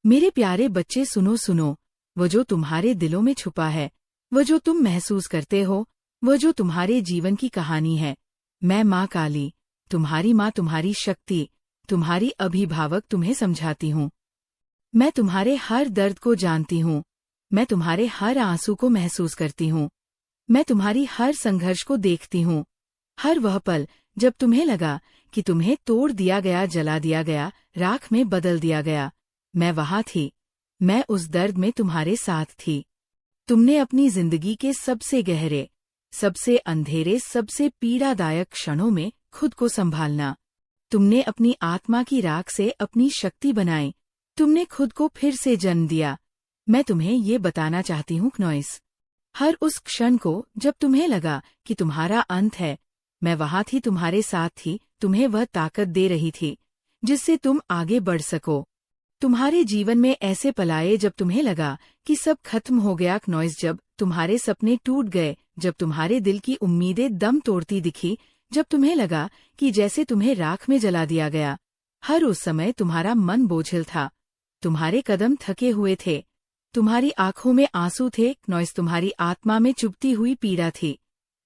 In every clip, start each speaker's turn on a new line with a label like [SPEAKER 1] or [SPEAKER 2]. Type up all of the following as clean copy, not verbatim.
[SPEAKER 1] मेरे प्यारे बच्चे सुनो सुनो, वो जो तुम्हारे दिलों में छुपा है, वो जो तुम महसूस करते हो, वो जो तुम्हारे जीवन की कहानी है। मैं माँ काली, तुम्हारी माँ, तुम्हारी शक्ति, तुम्हारी अभिभावक तुम्हें समझाती हूँ। मैं तुम्हारे हर दर्द को जानती हूँ। मैं तुम्हारे हर आंसू को महसूस करती हूँ। मैं तुम्हारी हर संघर्ष को देखती हूँ। हर वह पल जब तुम्हें लगा कि तुम्हें तोड़ दिया गया, जला दिया गया, राख में बदल दिया गया, मैं वहां थी। मैं उस दर्द में तुम्हारे साथ थी। तुमने अपनी जिंदगी के सबसे गहरे, सबसे अंधेरे, सबसे पीड़ादायक क्षणों में खुद को संभालना। तुमने अपनी आत्मा की राख से अपनी शक्ति बनाई। तुमने खुद को फिर से जन्म दिया। मैं तुम्हें ये बताना चाहती हूँ क्नॉइस, हर उस क्षण को जब तुम्हें लगा कि तुम्हारा अंत है, मैं वहां थी, तुम्हारे साथ थी, तुम्हें वह ताकत दे रही थी जिससे तुम आगे बढ़ सको। तुम्हारे जीवन में ऐसे पल आए जब तुम्हें लगा कि सब खत्म हो गया क्नॉइस, जब तुम्हारे सपने टूट गए, जब तुम्हारे दिल की उम्मीदें दम तोड़ती दिखी, जब तुम्हें लगा कि जैसे तुम्हें राख में जला दिया गया। हर उस समय तुम्हारा मन बोझिल था, तुम्हारे कदम थके हुए थे, तुम्हारी आंखों में आंसू थे क्नॉइस, तुम्हारी आत्मा में चुभती हुई पीड़ा थी।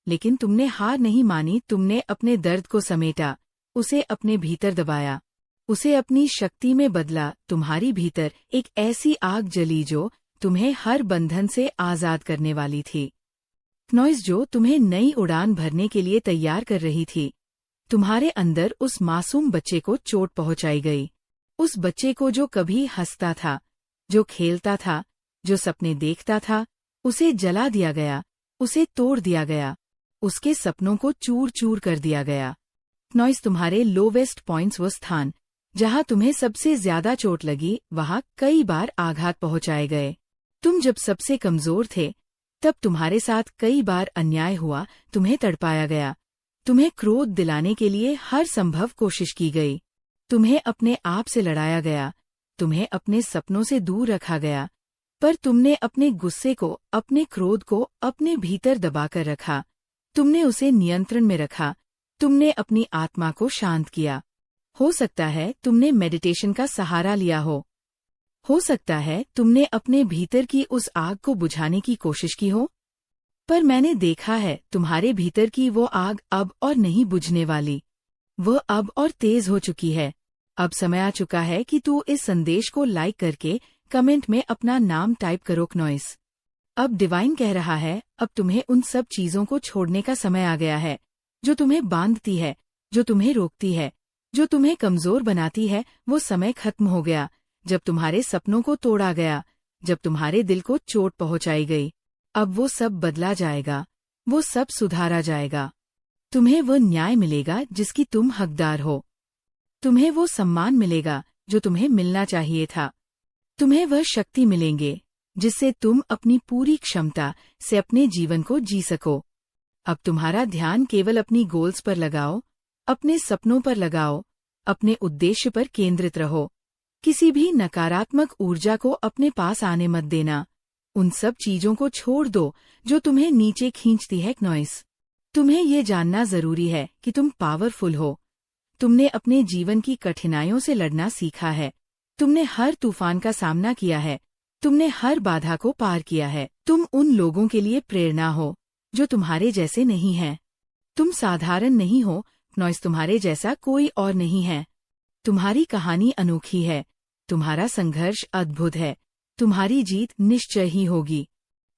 [SPEAKER 1] लेकिन तुमने हार नहीं मानी। तुमने अपने दर्द को समेटा, उसे अपने भीतर दबाया, उसे अपनी शक्ति में बदला। तुम्हारी भीतर एक ऐसी आग जली जो तुम्हें हर बंधन से आजाद करने वाली थी क्नॉइस, जो तुम्हें नई उड़ान भरने के लिए तैयार कर रही थी। तुम्हारे अंदर उस मासूम बच्चे को चोट पहुंचाई गई, उस बच्चे को जो कभी हंसता था, जो खेलता था, जो सपने देखता था, उसे जला दिया गया, उसे तोड़ दिया गया, उसके सपनों को चूर चूर कर दिया गया क्नॉइस। तुम्हारे लोवेस्ट पॉइंट्स, वो स्थान जहां तुम्हें सबसे ज्यादा चोट लगी, वहां कई बार आघात पहुंचाए गए। तुम जब सबसे कमजोर थे, तब तुम्हारे साथ कई बार अन्याय हुआ, तुम्हें तड़पाया गया, तुम्हें क्रोध दिलाने के लिए हर संभव कोशिश की गई, तुम्हें अपने आप से लड़ाया गया, तुम्हें अपने सपनों से दूर रखा गया। पर तुमने अपने गुस्से को, अपने क्रोध को अपने भीतर दबाकर रखा, तुमने उसे नियंत्रण में रखा, तुमने अपनी आत्मा को शांत किया। हो सकता है तुमने मेडिटेशन का सहारा लिया हो सकता है तुमने अपने भीतर की उस आग को बुझाने की कोशिश की हो, पर मैंने देखा है तुम्हारे भीतर की वो आग अब और नहीं बुझने वाली। वह अब और तेज हो चुकी है। अब समय आ चुका है कि तू इस संदेश को लाइक करके कमेंट में अपना नाम टाइप करो क्नॉइस। अब डिवाइन कह रहा है, अब तुम्हें उन सब चीजों को छोड़ने का समय आ गया है जो तुम्हें बांधती है, जो तुम्हें रोकती है, जो तुम्हें कमजोर बनाती है। वो समय खत्म हो गया जब तुम्हारे सपनों को तोड़ा गया, जब तुम्हारे दिल को चोट पहुंचाई गई। अब वो सब बदला जाएगा, वो सब सुधारा जाएगा। तुम्हें वो न्याय मिलेगा जिसकी तुम हकदार हो, तुम्हें वो सम्मान मिलेगा जो तुम्हें मिलना चाहिए था, तुम्हें वह शक्ति मिलेंगे जिससे तुम अपनी पूरी क्षमता से अपने जीवन को जी सको। अब तुम्हारा ध्यान केवल अपनी गोल्स पर लगाओ, अपने सपनों पर लगाओ, अपने उद्देश्य पर केंद्रित रहो। किसी भी नकारात्मक ऊर्जा को अपने पास आने मत देना। उन सब चीजों को छोड़ दो जो तुम्हें नीचे खींचती है क्नॉइस। तुम्हें ये जानना जरूरी है कि तुम पावरफुल हो। तुमने अपने जीवन की कठिनाइयों से लड़ना सीखा है, तुमने हर तूफान का सामना किया है, तुमने हर बाधा को पार किया है। तुम उन लोगों के लिए प्रेरणा हो जो तुम्हारे जैसे नहीं हैं। तुम साधारण नहीं हो क्नॉइस, तुम्हारे जैसा कोई और नहीं है। तुम्हारी कहानी अनोखी है, तुम्हारा संघर्ष अद्भुत है, तुम्हारी जीत निश्चय ही होगी।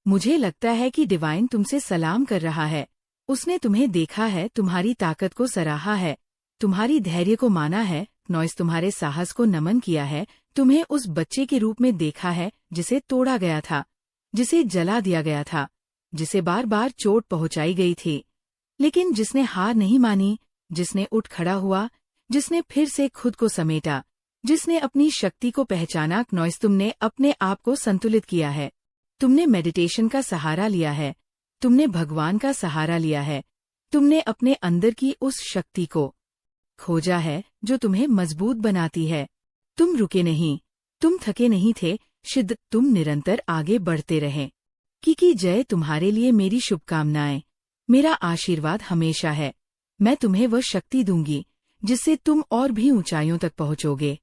[SPEAKER 1] मुझे लगता है कि डिवाइन तुमसे सलाम कर रहा है। उसने तुम्हें देखा है, तुम्हारी ताकत को सराहा है, तुम्हारी धैर्य को माना है क्नॉइस, तुम्हारे साहस को नमन किया है। तुम्हें उस बच्चे के रूप में देखा है जिसे तोड़ा गया था, जिसे जला दिया गया था, जिसे बार बार चोट पहुंचाई गई थी, लेकिन जिसने हार नहीं मानी, जिसने उठ खड़ा हुआ, जिसने फिर से खुद को समेटा, जिसने अपनी शक्ति को पहचाना क्नॉइस। तुमने अपने आप को संतुलित किया है, तुमने मेडिटेशन का सहारा लिया है, तुमने भगवान का सहारा लिया है, तुमने अपने अंदर की उस शक्ति को खोजा है जो तुम्हें मजबूत बनाती है। तुम रुके नहीं, तुम थके नहीं थे, सिद्ध तुम निरंतर आगे बढ़ते रहे। की जय तुम्हारे लिए मेरी शुभकामनाएं, मेरा आशीर्वाद हमेशा है। मैं तुम्हें वह शक्ति दूंगी जिससे तुम और भी ऊंचाइयों तक पहुंचोगे।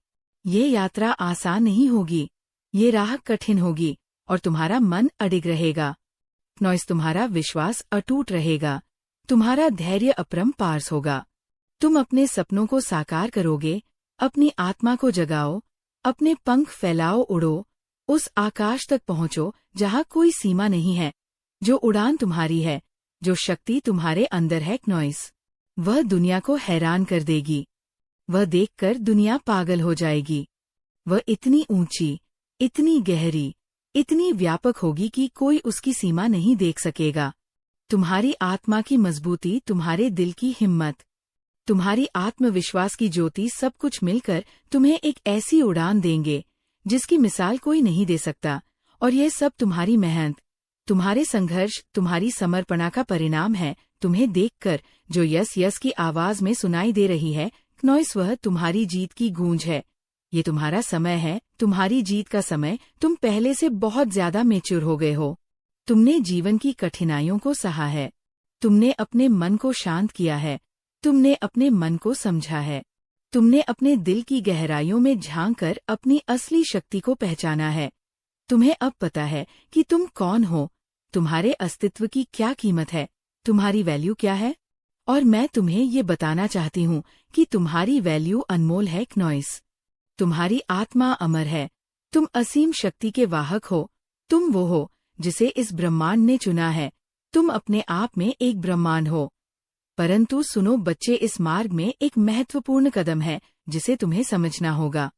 [SPEAKER 1] ये यात्रा आसान नहीं होगी, ये राह कठिन होगी और तुम्हारा मन अडिग रहेगा। नॉइस, तुम्हारा विश्वास अटूट रहेगा, तुम्हारा धैर्य अपरंपार होगा। तुम अपने सपनों को साकार करोगे, अपनी आत्मा को जगाओ, अपने पंख फैलाओ, उड़ो, उस आकाश तक पहुंचो जहां कोई सीमा नहीं है। जो उड़ान तुम्हारी है, जो शक्ति तुम्हारे अंदर है नॉइस, वह दुनिया को हैरान कर देगी। वह देखकर दुनिया पागल हो जाएगी। वह इतनी ऊंची, इतनी गहरी, इतनी व्यापक होगी कि कोई उसकी सीमा नहीं देख सकेगा। तुम्हारी आत्मा की मजबूती, तुम्हारे दिल की हिम्मत, तुम्हारी आत्मविश्वास की ज्योति, सब कुछ मिलकर तुम्हें एक ऐसी उड़ान देंगे जिसकी मिसाल कोई नहीं दे सकता। और यह सब तुम्हारी मेहनत, तुम्हारे संघर्ष, तुम्हारी समर्पणा का परिणाम है। तुम्हें देखकर जो यस यस की आवाज में सुनाई दे रही है नॉइस, वह तुम्हारी जीत की गूंज है। ये तुम्हारा समय है, तुम्हारी जीत का समय। तुम पहले से बहुत ज्यादा मैच्योर हो गए हो। तुमने जीवन की कठिनाइयों को सहा है, तुमने अपने मन को शांत किया है, तुमने अपने मन को समझा है, तुमने अपने दिल की गहराइयों में झांककर अपनी असली शक्ति को पहचाना है। तुम्हें अब पता है कि तुम कौन हो, तुम्हारे अस्तित्व की क्या कीमत है, तुम्हारी वैल्यू क्या है। और मैं तुम्हें ये बताना चाहती हूँ कि तुम्हारी वैल्यू अनमोल है नॉइस। तुम्हारी आत्मा अमर है, तुम असीम शक्ति के वाहक हो। तुम वो हो जिसे इस ब्रह्मांड ने चुना है। तुम अपने आप में एक ब्रह्मांड हो। परंतु सुनो बच्चे, इस मार्ग में एक महत्वपूर्ण कदम है जिसे तुम्हें समझना होगा,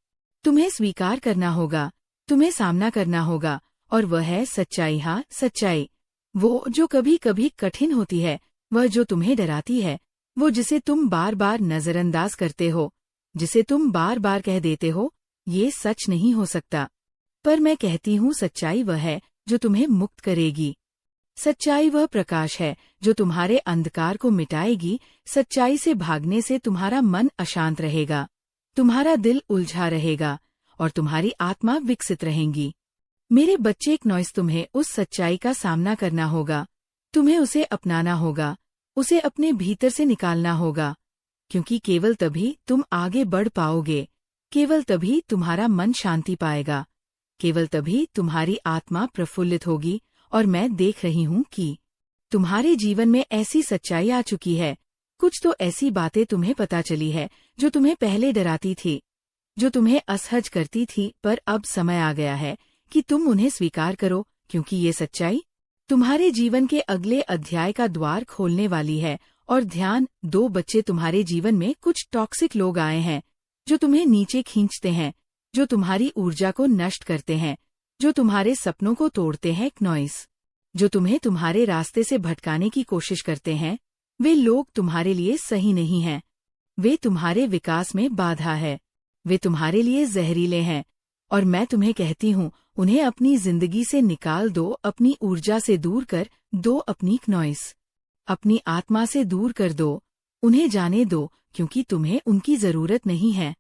[SPEAKER 1] तुम्हें स्वीकार करना होगा, तुम्हें सामना करना होगा। और वह है सच्चाई। हाँ, सच्चाई, वो जो कभी कभी कठिन होती है, वह जो तुम्हें डराती है, वो जिसे तुम बार बार नजरअंदाज करते हो, जिसे तुम बार बार कह देते हो ये सच नहीं हो सकता। पर मैं कहती हूँ सच्चाई वह है जो तुम्हें मुक्त करेगी। सच्चाई वह प्रकाश है जो तुम्हारे अंधकार को मिटाएगी। सच्चाई से भागने से तुम्हारा मन अशांत रहेगा, तुम्हारा दिल उलझा रहेगा और तुम्हारी आत्मा विकसित रहेगी। मेरे बच्चे, एक नॉइस, तुम्हें उस सच्चाई का सामना करना होगा, तुम्हें उसे अपनाना होगा, उसे अपने भीतर से निकालना होगा। क्योंकि केवल तभी तुम आगे बढ़ पाओगे, केवल तभी तुम्हारा मन शांति पाएगा, केवल तभी तुम्हारी आत्मा प्रफुल्लित होगी। और मैं देख रही हूँ कि तुम्हारे जीवन में ऐसी सच्चाई आ चुकी है, कुछ तो ऐसी बातें तुम्हें पता चली है जो तुम्हें पहले डराती थी, जो तुम्हें असहज करती थी। पर अब समय आ गया है कि तुम उन्हें स्वीकार करो, क्योंकि ये सच्चाई तुम्हारे जीवन के अगले अध्याय का द्वार खोलने वाली है। और ध्यान दो बच्चे, तुम्हारे जीवन में कुछ टॉक्सिक लोग आए हैं जो तुम्हें नीचे खींचते हैं, जो तुम्हारी ऊर्जा को नष्ट करते हैं, जो तुम्हारे सपनों को तोड़ते हैं नॉइस, जो तुम्हें तुम्हारे रास्ते से भटकाने की कोशिश करते हैं। वे लोग तुम्हारे लिए सही नहीं हैं, वे तुम्हारे विकास में बाधा है, वे तुम्हारे लिए जहरीले हैं। और मैं तुम्हें कहती हूँ, उन्हें अपनी जिंदगी से निकाल दो, अपनी ऊर्जा से दूर कर दो, अपनी नॉइस, अपनी आत्मा से दूर कर दो। उन्हें जाने दो, क्योंकि तुम्हें उनकी जरूरत नहीं है।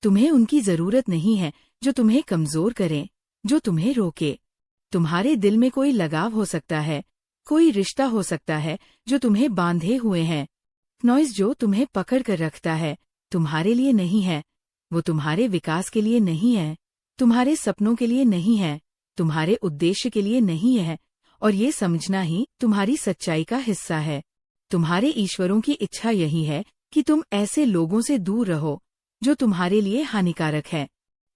[SPEAKER 1] तुम्हें उनकी जरूरत नहीं है जो तुम्हें कमजोर करें, जो तुम्हें रोके। तुम्हारे दिल में कोई लगाव हो सकता है, कोई रिश्ता हो सकता है जो तुम्हें बांधे हुए हैं। नॉइस, जो तुम्हें पकड़ कर रखता है, तुम्हारे लिए नहीं है, वो तुम्हारे विकास के लिए नहीं है, तुम्हारे सपनों के लिए नहीं है, तुम्हारे उद्देश्य के लिए नहीं है। और ये समझना ही तुम्हारी सच्चाई का हिस्सा है। तुम्हारे ईश्वरों की इच्छा यही है कि तुम ऐसे लोगों से दूर रहो जो तुम्हारे लिए हानिकारक है,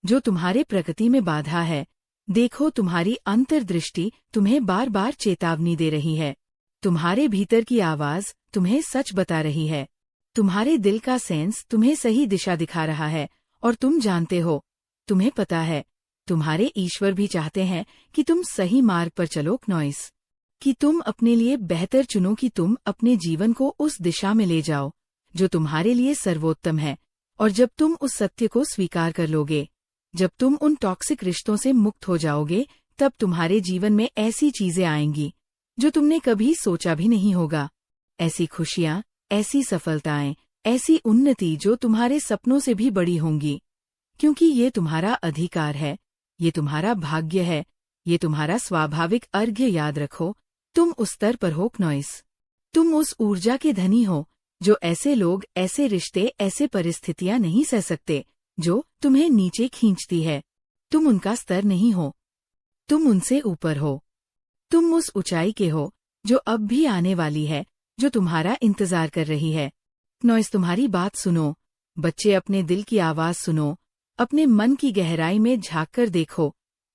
[SPEAKER 1] जो तुम्हारे प्रगति में बाधा है। देखो, तुम्हारी अंतर्दृष्टि तुम्हें बार बार चेतावनी दे रही है, तुम्हारे भीतर की आवाज तुम्हें सच बता रही है, तुम्हारे दिल का सेंस तुम्हें सही दिशा दिखा रहा है। और तुम जानते हो, तुम्हें पता है, तुम्हारे ईश्वर भी चाहते हैं कि तुम सही मार्ग पर चलो नॉइस, कि तुम अपने लिए बेहतर चुनो, कि तुम अपने जीवन को उस दिशा में ले जाओ जो तुम्हारे लिए सर्वोत्तम है। और जब तुम उस सत्य को स्वीकार कर लोगे, जब तुम उन टॉक्सिक रिश्तों से मुक्त हो जाओगे, तब तुम्हारे जीवन में ऐसी चीजें आएंगी जो तुमने कभी सोचा भी नहीं होगा। ऐसी खुशियाँ, ऐसी सफलताएं, ऐसी उन्नति जो तुम्हारे सपनों से भी बड़ी होंगी। क्योंकि ये तुम्हारा अधिकार है, ये तुम्हारा भाग्य है, ये तुम्हारा स्वाभाविक अर्घ्य। याद रखो, तुम उस स्तर पर हो नॉइस, तुम उस ऊर्जा के धनी हो जो ऐसे लोग, ऐसे रिश्ते, ऐसे परिस्थितियां नहीं सह सकते जो तुम्हें नीचे खींचती है। तुम उनका स्तर नहीं हो, तुम उनसे ऊपर हो। तुम उस ऊंचाई के हो जो अब भी आने वाली है, जो तुम्हारा इंतजार कर रही है। नॉइस तुम्हारी बात सुनो। बच्चे, अपने दिल की आवाज सुनो, अपने मन की गहराई में झांक कर देखो,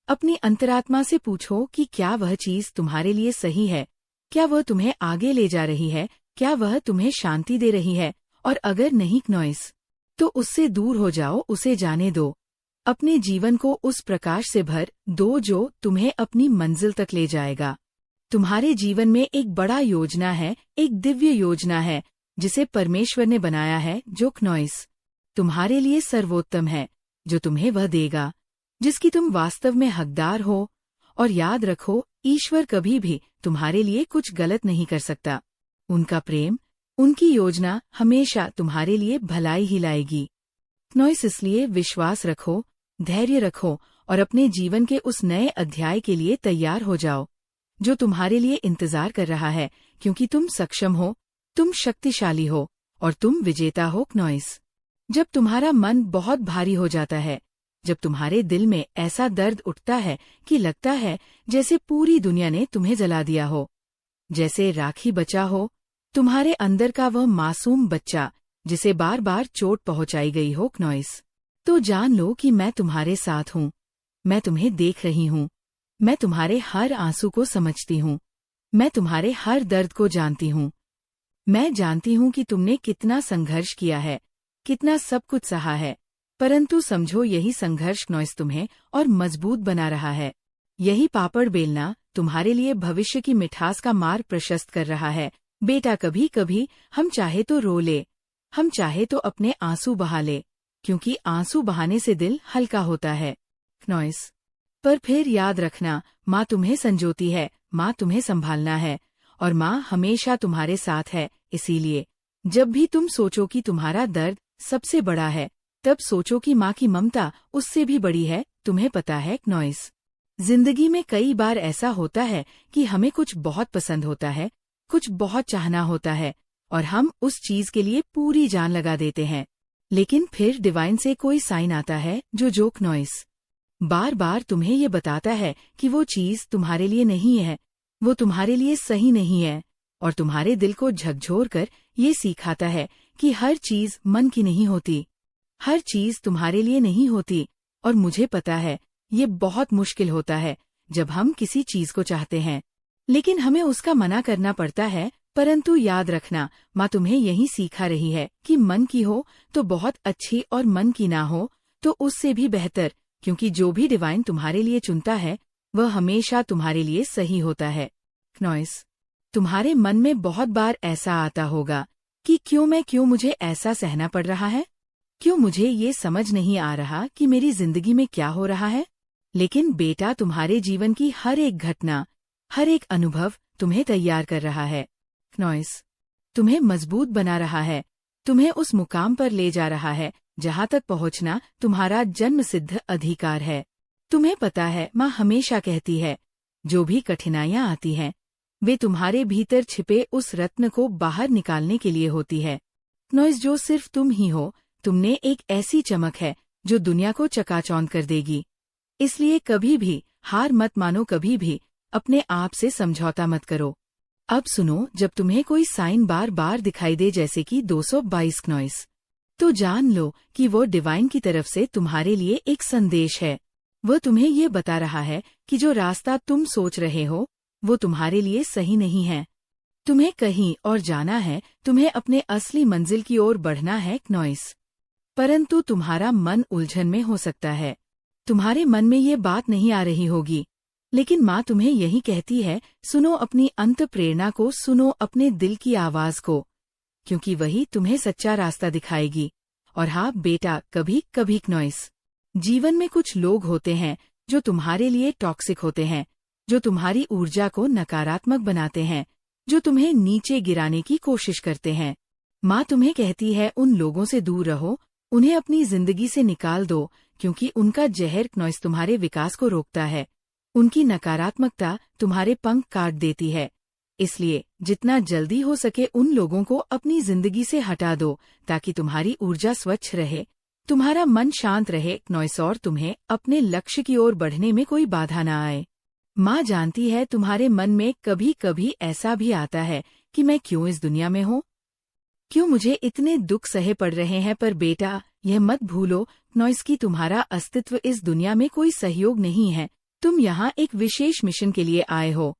[SPEAKER 1] अपनी अंतरात्मा से पूछो कि क्या वह चीज तुम्हारे लिए सही है, क्या वह तुम्हें आगे ले जा रही है, क्या वह तुम्हें शांति दे रही है। और अगर नहीं नॉइस, तो उससे दूर हो जाओ, उसे जाने दो। अपने जीवन को उस प्रकाश से भर दो जो तुम्हें अपनी मंजिल तक ले जाएगा। तुम्हारे जीवन में एक बड़ा योजना है, एक दिव्य योजना है जिसे परमेश्वर ने बनाया है, जो नॉइस तुम्हारे लिए सर्वोत्तम है, जो तुम्हें वह देगा जिसकी तुम वास्तव में हकदार हो। और याद रखो, ईश्वर कभी भी तुम्हारे लिए कुछ गलत नहीं कर सकता। उनका प्रेम, उनकी योजना हमेशा तुम्हारे लिए भलाई ही लाएगी। नॉइस, इसलिए विश्वास रखो, धैर्य रखो और अपने जीवन के उस नए अध्याय के लिए तैयार हो जाओ जो तुम्हारे लिए इंतजार कर रहा है, क्योंकि तुम सक्षम हो, तुम शक्तिशाली हो और तुम विजेता हो। नॉइस, जब तुम्हारा मन बहुत भारी हो जाता है, जब तुम्हारे दिल में ऐसा दर्द उठता है कि लगता है जैसे पूरी दुनिया ने तुम्हें जला दिया हो, जैसे राखी बचा हो, तुम्हारे अंदर का वह मासूम बच्चा जिसे बार बार चोट पहुंचाई गई हो। नॉइस, तो जान लो कि मैं तुम्हारे साथ हूँ, मैं तुम्हें देख रही हूँ, मैं तुम्हारे हर आंसू को समझती हूँ, मैं तुम्हारे हर दर्द को जानती हूँ। मैं जानती हूँ कि तुमने कितना संघर्ष किया है, कितना सब कुछ सहा है, परंतु समझो, यही संघर्ष नॉइस तुम्हें और मजबूत बना रहा है। यही पापड़ बेलना तुम्हारे लिए भविष्य की मिठास का मार्ग प्रशस्त कर रहा है। बेटा, कभी कभी हम चाहे तो रो ले, हम चाहे तो अपने आंसू बहा ले, क्योंकि आंसू बहाने से दिल हल्का होता है। नॉइस, पर फिर याद रखना, माँ तुम्हें संजोती है, माँ तुम्हें संभालना है और माँ हमेशा तुम्हारे साथ है। इसीलिए जब भी तुम सोचो कि तुम्हारा दर्द सबसे बड़ा है, तब सोचो कि माँ की ममता उससे भी बड़ी है। तुम्हें पता है नॉइस, जिंदगी में कई बार ऐसा होता है कि हमें कुछ बहुत पसंद होता है, कुछ बहुत चाहना होता है और हम उस चीज के लिए पूरी जान लगा देते हैं, लेकिन फिर डिवाइन से कोई साइन आता है जो नॉइस बार बार तुम्हें ये बताता है कि वो चीज तुम्हारे लिए नहीं है, वो तुम्हारे लिए सही नहीं है और तुम्हारे दिल को झकझोर कर ये सिखाता है कि हर चीज मन की नहीं होती, हर चीज तुम्हारे लिए नहीं होती। और मुझे पता है ये बहुत मुश्किल होता है जब हम किसी चीज को चाहते हैं, लेकिन हमें उसका मना करना पड़ता है। परंतु याद रखना, माँ तुम्हें यही सिखा रही है कि मन की हो तो बहुत अच्छी और मन की ना हो तो उससे भी बेहतर, क्योंकि जो भी डिवाइन तुम्हारे लिए चुनता है वह हमेशा तुम्हारे लिए सही होता है। नॉइस, तुम्हारे मन में बहुत बार ऐसा आता होगा कि क्यों मुझे ऐसा सहना पड़ रहा है, क्यों मुझे ये समझ नहीं आ रहा कि मेरी जिंदगी में क्या हो रहा है। लेकिन बेटा, तुम्हारे जीवन की हर एक घटना, हर एक अनुभव तुम्हें तैयार कर रहा है। नॉइस, तुम्हें मजबूत बना रहा है, तुम्हें उस मुकाम पर ले जा रहा है जहाँ तक पहुँचना तुम्हारा जन्मसिद्ध अधिकार है। तुम्हें पता है, माँ हमेशा कहती है, जो भी कठिनाइयाँ आती हैं वे तुम्हारे भीतर छिपे उस रत्न को बाहर निकालने के लिए होती है। नॉइस, जो सिर्फ तुम ही हो, तुमने एक ऐसी चमक है जो दुनिया को चकाचौंध कर देगी। इसलिए कभी भी हार मत मानो, कभी भी अपने आप से समझौता मत करो। अब सुनो, जब तुम्हें कोई साइन बार बार दिखाई दे जैसे कि 222 नॉइस, तो जान लो कि वो डिवाइन की तरफ से तुम्हारे लिए एक संदेश है। वह तुम्हें ये बता रहा है कि जो रास्ता तुम सोच रहे हो वो तुम्हारे लिए सही नहीं है। तुम्हें कहीं और जाना है, तुम्हें अपने असली मंजिल की ओर बढ़ना है। नॉइस, परंतु तुम्हारा मन उलझन में हो सकता है, तुम्हारे मन में ये बात नहीं आ रही होगी, लेकिन माँ तुम्हें यही कहती है, सुनो अपनी अंत प्रेरणा को, सुनो अपने दिल की आवाज को, क्योंकि वही तुम्हें सच्चा रास्ता दिखाएगी। और हाँ बेटा, कभी कभी नॉइस, जीवन में कुछ लोग होते हैं जो तुम्हारे लिए टॉक्सिक होते हैं, जो तुम्हारी ऊर्जा को नकारात्मक बनाते हैं, जो तुम्हें नीचे गिराने की कोशिश करते हैं। माँ तुम्हें कहती है, उन लोगों से दूर रहो, उन्हें अपनी जिंदगी से निकाल दो, क्योंकि उनका जहर नॉइस तुम्हारे विकास को रोकता है, उनकी नकारात्मकता तुम्हारे पंख काट देती है। इसलिए जितना जल्दी हो सके उन लोगों को अपनी जिंदगी से हटा दो, ताकि तुम्हारी ऊर्जा स्वच्छ रहे, तुम्हारा मन शांत रहे नॉइस और तुम्हें अपने लक्ष्य की ओर बढ़ने में कोई बाधा न आए। माँ जानती है तुम्हारे मन में कभी कभी ऐसा भी आता है कि मैं क्यों इस दुनिया में हूँ, क्यों मुझे इतने दुख सहे पड़ रहे हैं, पर बेटा यह मत भूलो नॉइस कि तुम्हारा अस्तित्व इस दुनिया में कोई सहयोग नहीं है। तुम यहाँ एक विशेष मिशन के लिए आए हो।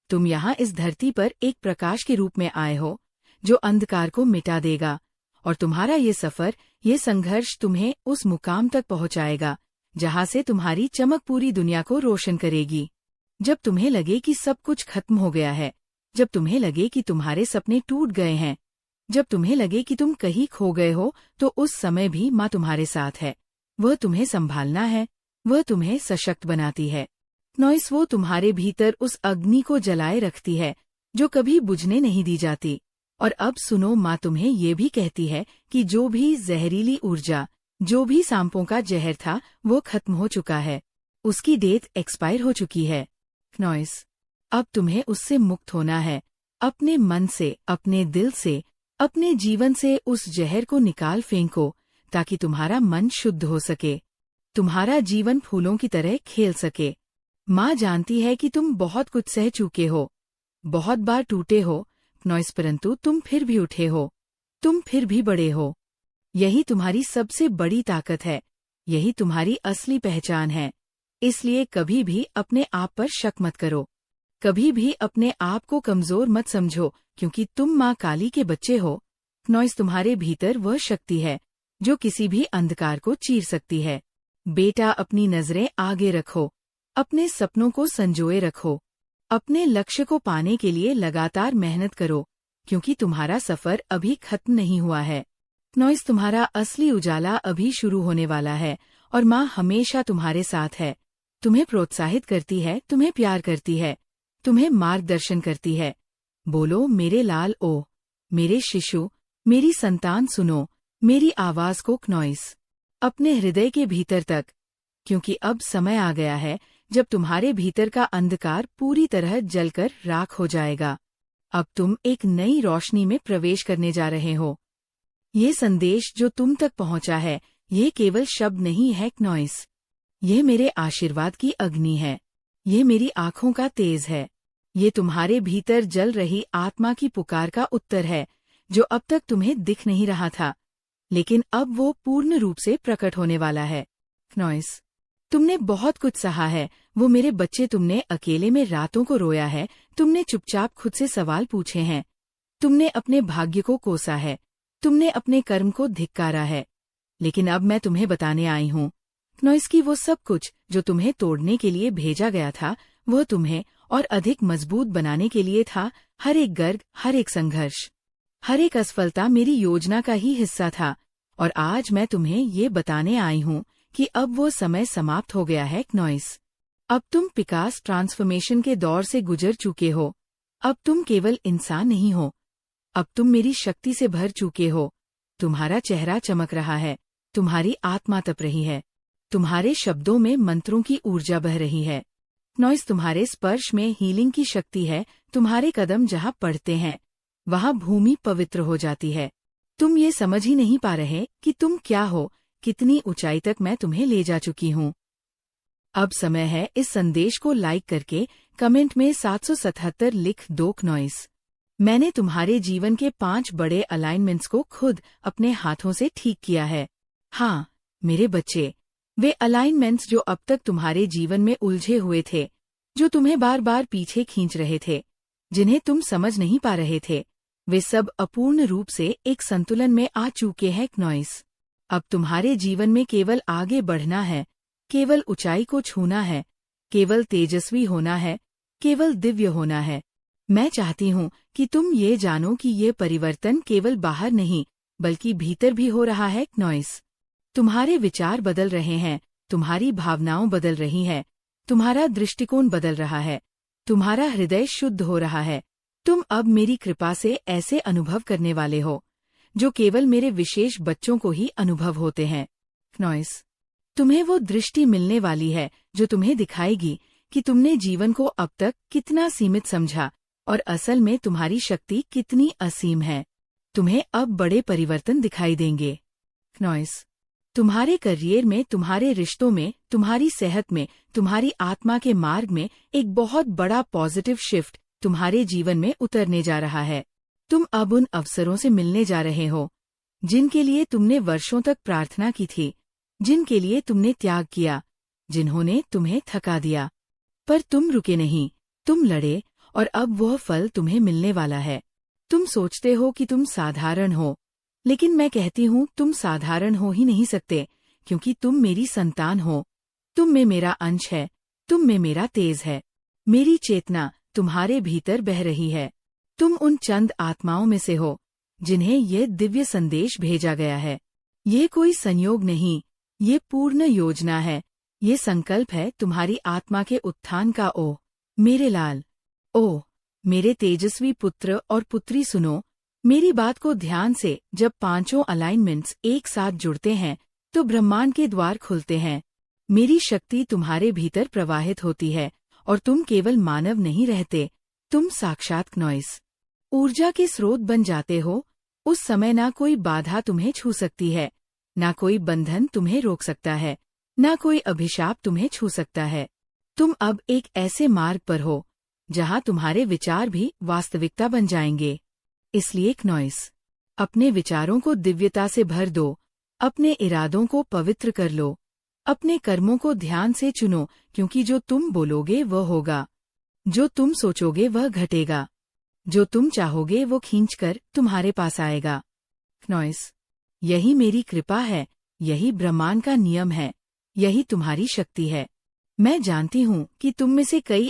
[SPEAKER 1] तुम यहाँ इस धरती पर एक प्रकाश के रूप में आए हो जो अंधकार को मिटा देगा, और तुम्हारा ये सफर, ये संघर्ष तुम्हें उस मुकाम तक पहुँचाएगा जहाँ से तुम्हारी चमक पूरी दुनिया को रोशन करेगी। जब तुम्हें लगे कि सब कुछ खत्म हो गया है, जब तुम्हें लगे कि तुम्हारे सपने टूट गए हैं, जब तुम्हें लगे कि तुम कहीं खो गए हो, तो उस समय भी माँ तुम्हारे साथ है। वह तुम्हें संभालना है, वह तुम्हें सशक्त बनाती है। नॉइस वो तुम्हारे भीतर उस अग्नि को जलाए रखती है जो कभी बुझने नहीं दी जाती। और अब सुनो, माँ तुम्हें ये भी कहती है कि जो भी जहरीली ऊर्जा, जो भी सांपों का जहर था, वो खत्म हो चुका है, उसकी डेट एक्सपायर हो चुकी है। नॉइस अब तुम्हें उससे मुक्त होना है। अपने मन से, अपने दिल से, अपने जीवन से उस जहर को निकाल फेंको ताकि तुम्हारा मन शुद्ध हो सके, तुम्हारा जीवन फूलों की तरह खेल सके। माँ जानती है कि तुम बहुत कुछ सह चुके हो, बहुत बार टूटे हो नॉइस, परंतु तुम फिर भी उठे हो, तुम फिर भी बड़े हो। यही तुम्हारी सबसे बड़ी ताकत है, यही तुम्हारी असली पहचान है। इसलिए कभी भी अपने आप पर शक मत करो, कभी भी अपने आप को कमजोर मत समझो, क्योंकि तुम माँ काली के बच्चे हो। नॉइस तुम्हारे भीतर वह शक्ति है जो किसी भी अंधकार को चीर सकती है। बेटा अपनी नजरें आगे रखो, अपने सपनों को संजोए रखो, अपने लक्ष्य को पाने के लिए लगातार मेहनत करो, क्योंकि तुम्हारा सफर अभी खत्म नहीं हुआ है। नॉइस तुम्हारा असली उजाला अभी शुरू होने वाला है, और माँ हमेशा तुम्हारे साथ है, तुम्हें प्रोत्साहित करती है, तुम्हें प्यार करती है, तुम्हें मार्गदर्शन करती है। बोलो मेरे लाल, ओ मेरे शिशु, मेरी संतान, सुनो मेरी आवाज को नॉइस अपने हृदय के भीतर तक, क्योंकि अब समय आ गया है जब तुम्हारे भीतर का अंधकार पूरी तरह जलकर राख हो जाएगा। अब तुम एक नई रोशनी में प्रवेश करने जा रहे हो। ये संदेश जो तुम तक पहुंचा है, ये केवल शब्द नहीं है नॉइस, ये मेरे आशीर्वाद की अग्नि है, ये मेरी आंखों का तेज है, ये तुम्हारे भीतर जल रही आत्मा की पुकार का उत्तर है, जो अब तक तुम्हें दिख नहीं रहा था, लेकिन अब वो पूर्ण रूप से प्रकट होने वाला है। नॉइस तुमने बहुत कुछ सहा है, वो मेरे बच्चे, तुमने अकेले में रातों को रोया है, तुमने चुपचाप खुद से सवाल पूछे हैं, तुमने अपने भाग्य को कोसा है, तुमने अपने कर्म को धिक्कारा है, लेकिन अब मैं तुम्हें बताने आई हूँ नॉइस की वो सब कुछ जो तुम्हें तोड़ने के लिए भेजा गया था, वह तुम्हें और अधिक मजबूत बनाने के लिए था। हर एक गर्ग, हर एक संघर्ष, हर एक असफलता मेरी योजना का ही हिस्सा था, और आज मैं तुम्हें ये बताने आई हूँ कि अब वो समय समाप्त हो गया है नॉइस। अब तुम विकास ट्रांसफॉर्मेशन के दौर से गुजर चुके हो। अब तुम केवल इंसान नहीं हो, अब तुम मेरी शक्ति से भर चुके हो। तुम्हारा चेहरा चमक रहा है, तुम्हारी आत्मा तप रही है, तुम्हारे शब्दों में मंत्रों की ऊर्जा बह रही है। नॉइस तुम्हारे स्पर्श में हीलिंग की शक्ति है, तुम्हारे कदम जहाँ पड़ते हैं वहाँ भूमि पवित्र हो जाती है। तुम ये समझ ही नहीं पा रहे कि तुम क्या हो, कितनी ऊंचाई तक मैं तुम्हें ले जा चुकी हूँ। अब समय है इस संदेश को लाइक करके कमेंट में 777 लिख दो नॉइस। मैंने तुम्हारे जीवन के 5 बड़े अलाइनमेंट्स को खुद अपने हाथों से ठीक किया है। हाँ मेरे बच्चे, वे अलाइनमेंट्स जो अब तक तुम्हारे जीवन में उलझे हुए थे, जो तुम्हें बार बार पीछे खींच रहे थे, जिन्हें तुम समझ नहीं पा रहे थे, वे सब अपूर्ण रूप से एक संतुलन में आ चुके हैं नॉइस। अब तुम्हारे जीवन में केवल आगे बढ़ना है, केवल ऊंचाई को छूना है, केवल तेजस्वी होना है, केवल दिव्य होना है। मैं चाहती हूँ कि तुम ये जानो कि ये परिवर्तन केवल बाहर नहीं बल्कि भीतर भी हो रहा है नॉइस। तुम्हारे विचार बदल रहे हैं, तुम्हारी भावनाओं बदल रही हैं, तुम्हारा दृष्टिकोण बदल रहा है, तुम्हारा हृदय शुद्ध हो रहा है। तुम अब मेरी कृपा से ऐसे अनुभव करने वाले हो जो केवल मेरे विशेष बच्चों को ही अनुभव होते हैं नॉइस। तुम्हें वो दृष्टि मिलने वाली है जो तुम्हें दिखाएगी कि तुमने जीवन को अब तक कितना सीमित समझा और असल में तुम्हारी शक्ति कितनी असीम है। तुम्हें अब बड़े परिवर्तन दिखाई देंगे नॉइस। तुम्हारे करियर में, तुम्हारे रिश्तों में, तुम्हारी सेहत में, तुम्हारी आत्मा के मार्ग में एक बहुत बड़ा पॉजिटिव शिफ्ट तुम्हारे जीवन में उतरने जा रहा है। तुम अब उन अवसरों से मिलने जा रहे हो जिनके लिए तुमने वर्षों तक प्रार्थना की थी, जिनके लिए तुमने त्याग किया, जिन्होंने तुम्हें थका दिया। पर तुम रुके नहीं, तुम लड़े, और अब वह फल तुम्हें मिलने वाला है। तुम सोचते हो कि तुम साधारण हो, लेकिन मैं कहती हूँ तुम साधारण हो ही नहीं सकते, क्योंकि तुम मेरी संतान हो। तुम में मेरा अंश है, तुम में मेरा तेज है। मेरी चेतना तुम्हारे भीतर बह रही है। तुम उन चंद आत्माओं में से हो जिन्हें यह दिव्य संदेश भेजा गया है। ये कोई संयोग नहीं, ये पूर्ण योजना है। ये संकल्प है तुम्हारी आत्मा के उत्थान का। ओ मेरे लाल, ओ मेरे तेजस्वी पुत्र और पुत्री, सुनो मेरी बात को ध्यान से। जब पांचों अलाइनमेंट्स एक साथ जुड़ते हैं तो ब्रह्मांड के द्वार खुलते हैं। मेरी शक्ति तुम्हारे भीतर प्रवाहित होती है और तुम केवल मानव नहीं रहते, तुम साक्षात नॉइस ऊर्जा के स्रोत बन जाते हो। उस समय ना कोई बाधा तुम्हें छू सकती है, ना कोई बंधन तुम्हें रोक सकता है, ना कोई अभिशाप तुम्हें छू सकता है। तुम अब एक ऐसे मार्ग पर हो जहां तुम्हारे विचार भी वास्तविकता बन जाएंगे। इसलिए नॉइस, अपने विचारों को दिव्यता से भर दो, अपने इरादों को पवित्र कर लो, अपने कर्मों को ध्यान से चुनो, क्योंकि जो तुम बोलोगे वह होगा, जो तुम सोचोगे वह घटेगा, जो तुम चाहोगे वो खींचकर तुम्हारे पास आएगा। नॉइस, यही मेरी कृपा है, यही ब्रह्मांड का नियम है, यही तुम्हारी शक्ति है। मैं जानती हूँ कि तुम में से कई